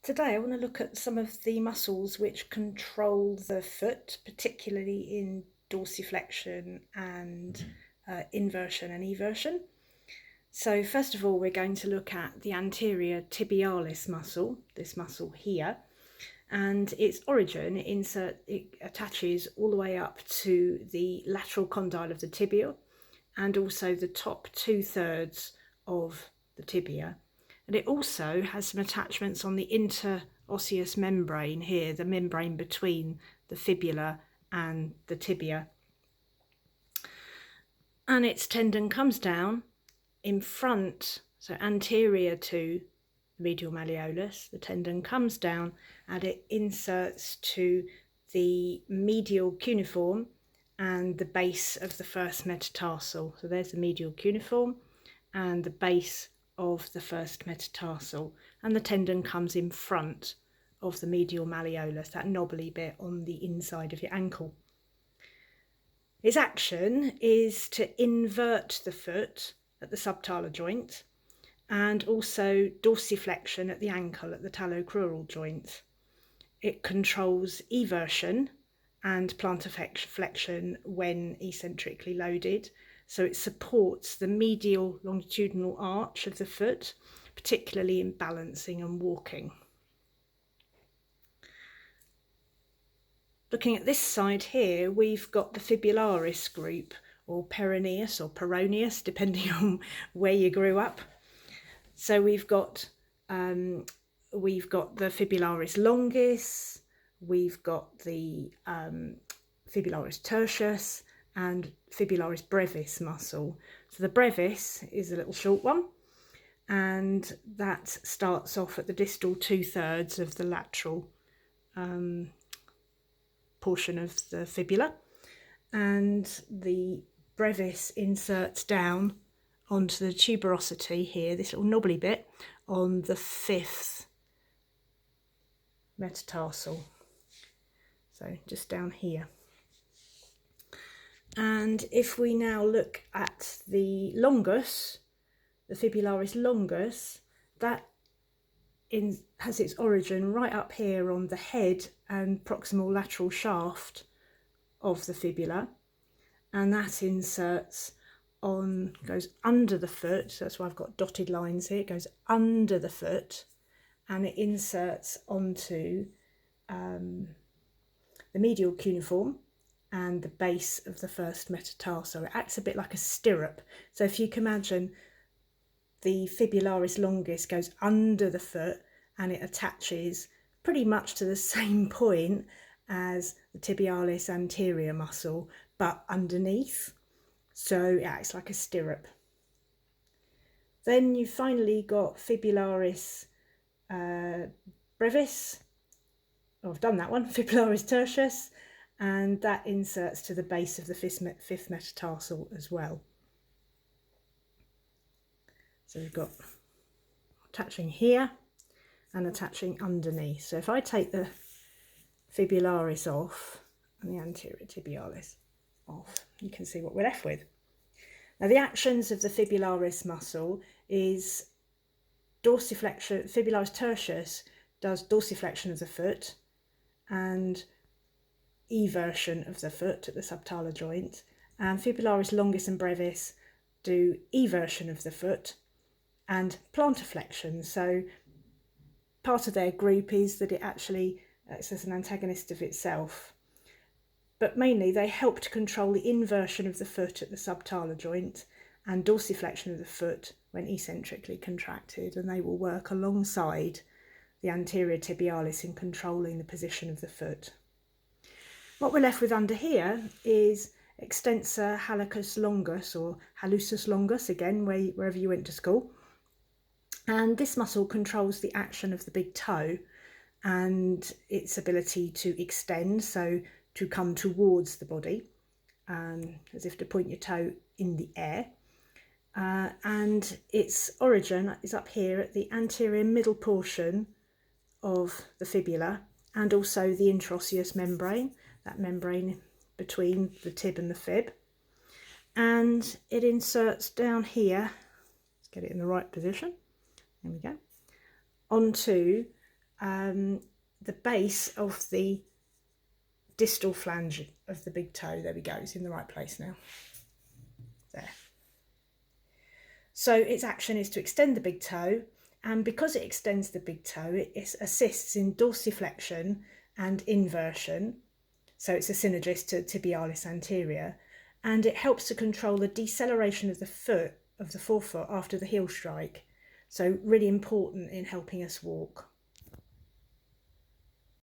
Today I want to look at some of the muscles which control the foot, particularly in dorsiflexion and inversion and eversion. So first of all, we're going to look at the anterior tibialis muscle, this muscle here, and its origin, it attaches all the way up to the lateral condyle of the tibia and also the top 2/3 of the tibia. And it also has some attachments on the interosseous membrane here, the membrane between the fibula and the tibia. And its tendon comes down in front, so anterior to the medial malleolus. The tendon comes down and it inserts to the medial cuneiform and the base of the first metatarsal. So there's the medial cuneiform and the base of the first metatarsal, and the tendon comes in front of the medial malleolus, that knobbly bit on the inside of your ankle. Its action is to invert the foot at the subtalar joint and also dorsiflexion at the ankle at the talocrural joint. It controls eversion and plantar flexion when eccentrically loaded. So it supports the medial longitudinal arch of the foot, particularly in balancing and walking. Looking at this side here, we've got the fibularis group, or peroneus or peroneus, depending on where you grew up. So we've got the fibularis longus, we've got the fibularis tertius, and fibularis brevis muscle. So the brevis is a little short one, and that starts off at the distal 2/3 of the lateral portion of the fibula, and the brevis inserts down onto the tuberosity here, this little knobbly bit on the 5th metatarsal, so just down here. And if we now look at the longus, the fibularis longus, that has its origin right up here on the head and proximal lateral shaft of the fibula, and that goes under the foot. So that's why I've got dotted lines here. It goes under the foot and it inserts onto the medial cuneiform and the base of the first metatarsal. It acts a bit like a stirrup. So if you can imagine, the fibularis longus goes under the foot and it attaches pretty much to the same point as the tibialis anterior muscle, but underneath. So it acts like a stirrup. Then you finally got fibularis brevis. Oh, I've done that one, fibularis tertius, and that inserts to the base of the 5th metatarsal as well. So we've got attaching here and attaching underneath. So if I take the fibularis off and the anterior tibialis off, you can see what we're left with. Now the actions of the fibularis muscle is dorsiflexion. Fibularis tertius does dorsiflexion of the foot and eversion of the foot at the subtalar joint, and fibularis longus and brevis do eversion of the foot and plantar flexion. So part of their group is that it actually acts as an antagonist of itself, but mainly they help to control the inversion of the foot at the subtalar joint and dorsiflexion of the foot when eccentrically contracted, and they will work alongside the anterior tibialis in controlling the position of the foot. What we're left with under here is extensor hallucis longus, or hallucis longus, again, wherever you went to school. And this muscle controls the action of the big toe and its ability to extend, so to come towards the body, as if to point your toe in the air. And its origin is up here at the anterior middle portion of the fibula, and also the interosseous membrane, that membrane between the tib and the fib. And it inserts down here, let's get it in the right position, there we go, onto the base of the distal flange of the big toe. There we go, it's in the right place now. There. So its action is to extend the big toe, and because it extends the big toe, it assists in dorsiflexion and inversion. So it's a synergist to tibialis anterior, and it helps to control the deceleration of the foot, of the forefoot, after the heel strike. So really important in helping us walk.